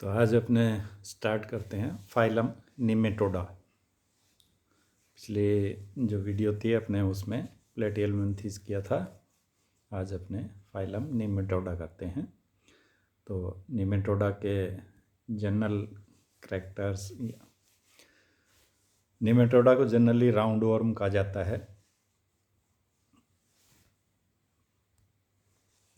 तो आज अपने स्टार्ट करते हैं फाइलम निमेटोडा। पिछले जो वीडियो थी अपने उसमें प्लेटिहेल्मिन्थेस किया था। आज अपने फाइलम निमेटोडा करते हैं। तो निमेटोडा के जनरल करैक्टर्स, निमेटोडा को जनरली राउंड वर्म कहा जाता है।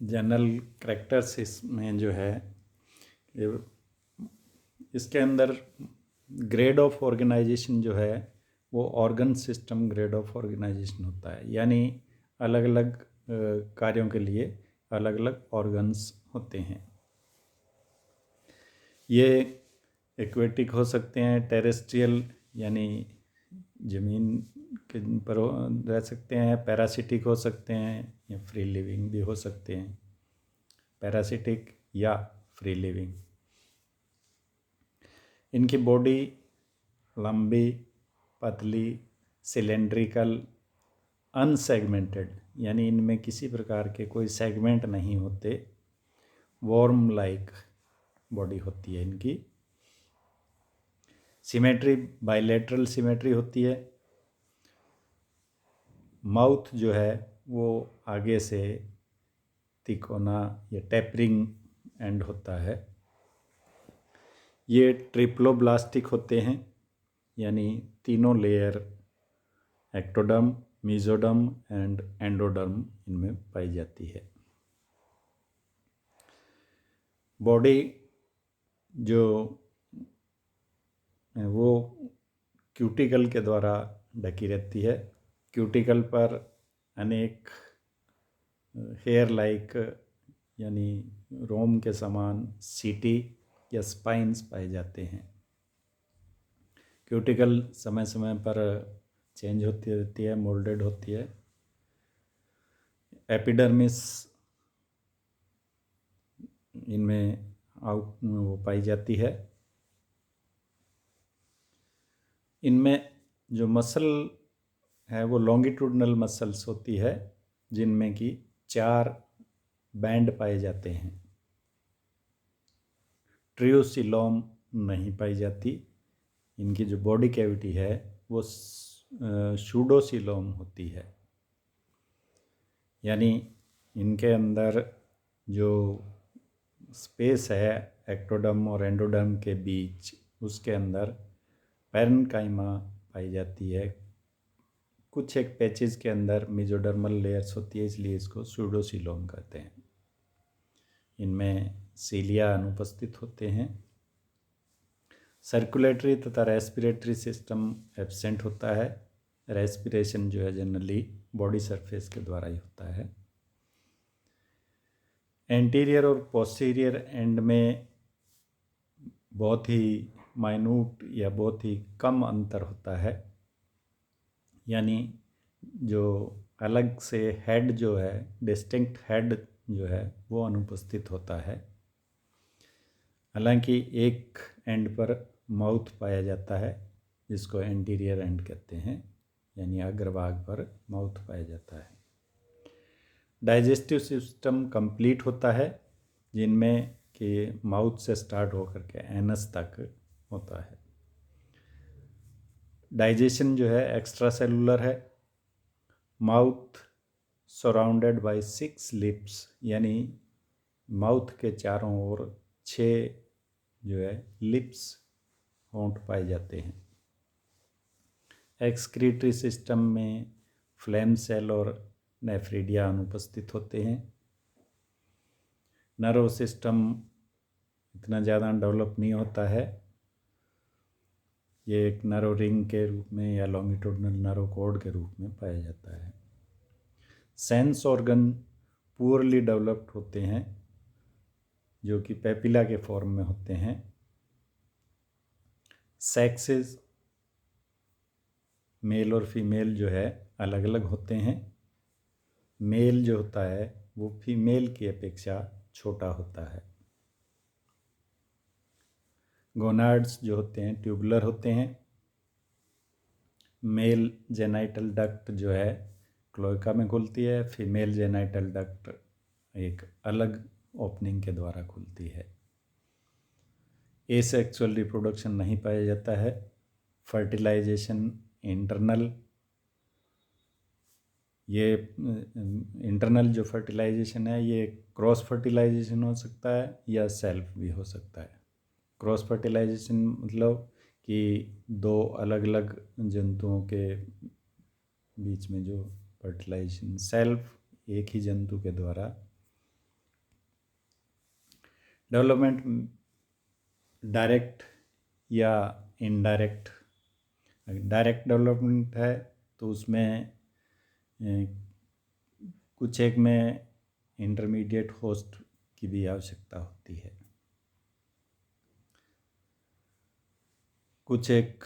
जनरल करैक्टर्स इसमें जो है इसके अंदर ग्रेड ऑफ ऑर्गेनाइजेशन जो है वो organ system grade of organisation होता है, यानी अलग अलग कार्यों के लिए अलग अलग ऑर्गन्स होते हैं। ये एक्वेटिक हो सकते हैं, टेरेस्ट्रियल यानी ज़मीन के पर रह सकते हैं, पैरासिटिक हो सकते हैं या फ्री लिविंग भी हो सकते हैं, पैरासिटिक या फ्री लिविंग। इनकी बॉडी लंबी, पतली, सिलेंड्रिकल, अनसेगमेंटेड यानी इनमें किसी प्रकार के कोई सेगमेंट नहीं होते, वॉर्म लाइक बॉडी होती है इनकी। सिमेट्री बाइलेटरल सिमेट्री होती है। माउथ जो है वो आगे से तिकोना या टेपरिंग एंड होता है। ये ट्रिप्लोब्लास्टिक होते हैं, यानी तीनों layer ectoderm, mesoderm and endoderm इनमें पाई जाती है। बॉडी जो है वो क्यूटिकल के द्वारा ढकी रहती है। क्यूटिकल पर अनेक हेयर लाइक यानी रोम के समान सीटी या स्पाइन्स पाए जाते हैं। क्यूटिकल समय समय पर चेंज होती रहती है, मोल्डेड होती है। एपिडर्मिस इनमें वो पाई जाती है। इनमें जो मसल है वो लॉन्गिट्यूडनल मसल्स होती है, जिनमें कि 4 बैंड पाए जाते हैं। ट्रियोसिलोम नहीं पाई जाती। इनकी जो बॉडी कैविटी है वो सूडोसिलोम होती है, यानी इनके अंदर जो स्पेस है एक्टोडर्म और एंडोडर्म के बीच, उसके अंदर पैरेन्काइमा पाई जाती है। कुछ एक पैचेस के अंदर मेसोडर्मल लेयर्स होती है, इसलिए इसको सूडोसिलोम कहते हैं। इनमें सीलिया अनुपस्थित होते हैं। सर्कुलेटरी तथा रेस्पिरेटरी सिस्टम एब्सेंट होता है। रेस्पिरेशन जो है जनरली बॉडी सरफेस के द्वारा ही होता है। एंटीरियर और पोस्टीरियर एंड में बहुत ही माइन्यूट या बहुत ही कम अंतर होता है, यानी जो अलग से हेड जो है, डिस्टिंक्ट हेड जो है वो अनुपस्थित होता है। हालांकि एक एंड पर माउथ पाया जाता है, जिसको एंटीरियर एंड कहते हैं, यानी अग्रभाग पर माउथ पाया जाता है। डाइजेस्टिव सिस्टम कंप्लीट होता है, जिनमें कि माउथ से स्टार्ट होकर के एनस तक होता है। डाइजेशन जो है एक्स्ट्रा सेलुलर है। माउथ सराउंडेड बाय 6 लिप्स, यानी माउथ के चारों ओर 6 जो है लिप्स, होंठ पाए जाते हैं। एक्सक्रीटरी सिस्टम में फ्लेम सेल और नेफ्रिडिया अनुपस्थित होते हैं। नर्व सिस्टम इतना ज़्यादा डेवलप नहीं होता है। ये एक नर्व रिंग के रूप में या लॉन्गिट्यूडनल नर्व कॉर्ड के रूप में पाया जाता है। सेंस ऑर्गन पुअरली डेवलप्ड होते हैं, जो कि पेपिला के फॉर्म में होते हैं। सेक्सेस मेल और फीमेल जो है अलग अलग होते हैं। मेल जो होता है वो फीमेल की अपेक्षा छोटा होता है। गोनाड्स जो होते हैं ट्यूबुलर होते हैं। मेल जेनाइटल डक्ट जो है क्लोएका में खुलती है, फीमेल जेनाइटल डक्ट एक अलग ओपनिंग के द्वारा खुलती है। एसेक्सुअल रिप्रोडक्शन नहीं पाया जाता है। फर्टिलाइजेशन इंटरनल, ये इंटरनल जो फर्टिलाइजेशन है ये क्रॉस फर्टिलाइजेशन हो सकता है या सेल्फ भी हो सकता है। क्रॉस फर्टिलाइजेशन मतलब कि दो अलग अलग जंतुओं के बीच में जो फर्टिलाइजेशन, सेल्फ एक ही जंतु के द्वारा। डेवलपमेंट डायरेक्ट या इनडायरेक्ट। डायरेक्ट डेवलपमेंट है तो उसमें कुछ एक में इंटरमीडिएट होस्ट की भी आवश्यकता होती है। कुछ एक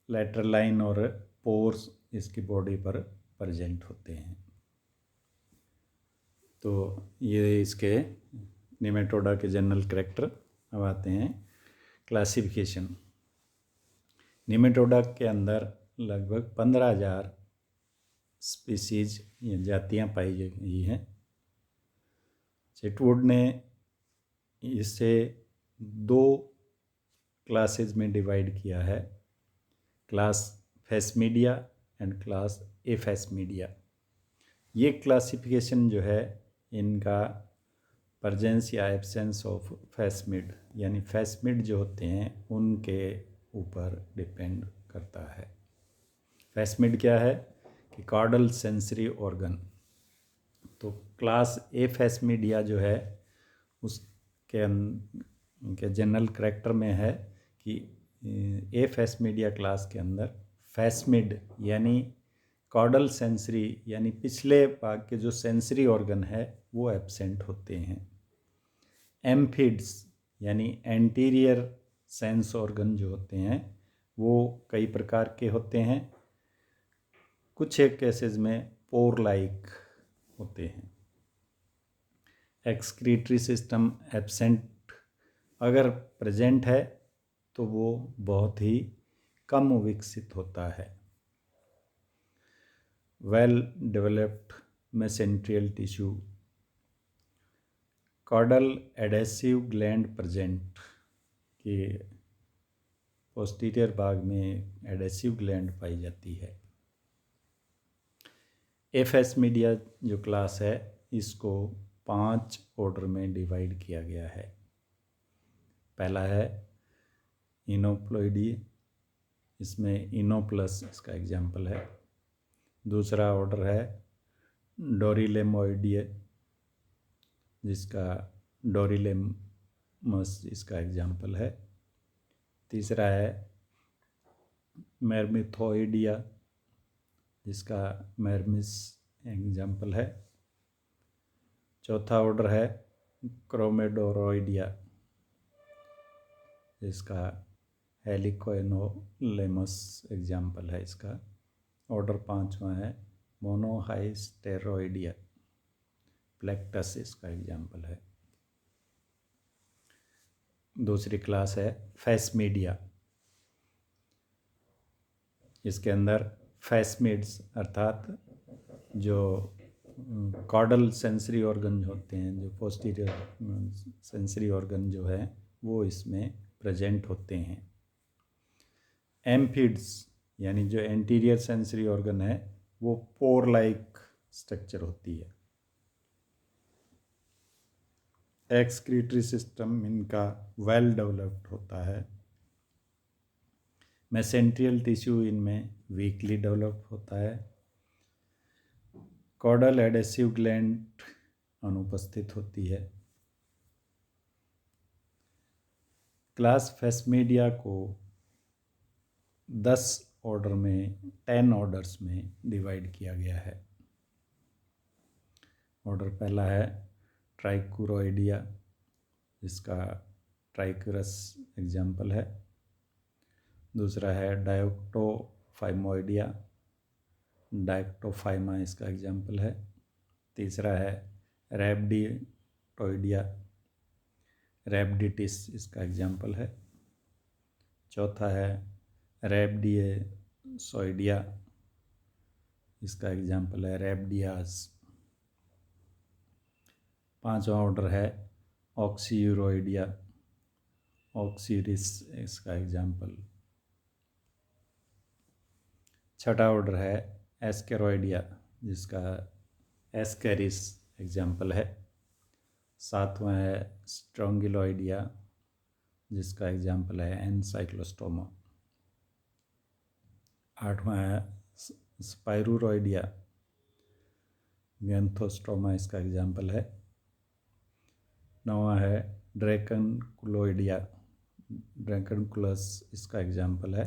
लेटरल लाइन और पोर्स इसकी बॉडी पर प्रेजेंट होते हैं। तो ये इसके निमेटोडा के जनरल कैरेक्टर। अब आते हैं क्लासिफिकेशन। निमेटोडा के अंदर लगभग 15,000 स्पीसीज या जातियाँ पाई गई हैं। चेटवुड ने इसे 2 क्लासेज में डिवाइड किया है, क्लास फेसमीडिया एंड क्लास एफेसमीडिया। ये क्लासिफिकेशन जो है इनका प्रेजेंस या एब्सेंस ऑफ फेसमिड यानी फेसमिड जो होते हैं उनके ऊपर डिपेंड करता है। फेसमिड क्या है कि कॉर्डल सेंसरी ऑर्गन। तो क्लास एफेसमीडिया जो है उसके के जनरल करैक्टर में है कि एफेसमीडिया क्लास के अंदर फेसमिड यानी कॉर्डल सेंसरी यानी पिछले भाग के जो सेंसरी ऑर्गन है वो एब्सेंट होते हैं। एम्फिड्स यानी एंटीरियर सेंस ऑर्गन जो होते हैं वो कई प्रकार के होते हैं। कुछ एक केसेस में पोर लाइक होते हैं। एक्सक्रीटरी सिस्टम एब्सेंट अगर प्रेजेंट है तो वो बहुत ही कम विकसित होता है। Well developed mesenteric tissue, caudal adhesive gland present कि पोस्टीरियर भाग में एडेसिव ग्लैंड पाई जाती है। एफेसमीडिया जो क्लास है इसको 5 ऑर्डर में डिवाइड किया गया है। पहला है इनोप्लॉइडी, इसमें इनो प्लस इसका एग्जाम्पल है। दूसरा ऑर्डर है डोरिलेमोइडिया जिसका डोरिलेमस इसका एग्जाम्पल है। तीसरा है मेरमिथोइडिया जिसका मेरमिस एग्जाम्पल है। चौथा ऑर्डर है क्रोमेडोरोइडिया जिसका हेलिकोएनोलेमस एग्जाम्पल है इसका। ऑर्डर 5वां है मोनोहाइस्टेरोइडिया, प्लेक्टस इसका एग्जाम्पल है। दूसरी क्लास है फेसमीडिया, इसके अंदर फेसमिड्स अर्थात जो कॉर्डल सेंसरी ऑर्गन होते हैं, जो पोस्टीरियर सेंसरी ऑर्गन जो है वो इसमें प्रेजेंट होते हैं। एम्फिड्स यानी जो एंटीरियर सेंसरी ऑर्गन है वो पोर लाइक स्ट्रक्चर होती है। एक्सक्रीटरी सिस्टम इनका वेल डेवलप्ड होता है। मेसेंट्रियल टिश्यू इनमें वीकली डेवलप होता है। कॉर्डल एडेसिव ग्लैंड अनुपस्थित होती है। क्लास फेसमीडिया को 10 ऑर्डर में 10 ऑर्डर्स में डिवाइड किया गया है। ऑर्डर पहला है ट्राइकुरोइडिया जिसका ट्राइकुरस एग्जाम्पल है। दूसरा है डायोक्टोफाइमोइडिया, डायक्टोफाइमा इसका एग्जाम्पल है। तीसरा है रैब्डिटोइडिया, रैब्डिटिस इसका एग्जाम्पल है। चौथा है रैब्डियोसोइडिया, इसका एग्जाम्पल है रैब्डियास। 5वां ऑर्डर है ऑक्सीयूरोइडिया, ऑक्सीरिस इसका एग्जाम्पल। छठा ऑर्डर है एस्केरॉइडिया, जिसका एस्केरिस एग्जाम्पल है। सातवां है स्ट्रोंगिलॉइडिया, जिसका एग्जाम्पल है एनसाइक्लोस्टोमा। आठवां है स्पाइरूरोइडिया, गैंथोस्टोमा इसका एग्जाम्पल है। नौवां है ड्रैकनकुलोइडिया, ड्रैकनकुलस इसका एग्जाम्पल है।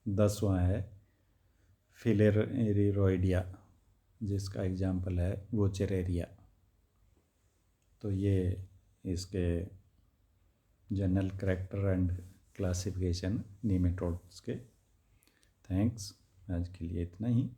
10वां है फिलेरिरोइडिया, जिसका एग्जाम्पल है वोचेरेरिया। तो ये इसके जनरल कैरेक्टर एंड क्लासिफिकेशन नीमेटोड्स के। थैंक्स, आज के लिए इतना ही।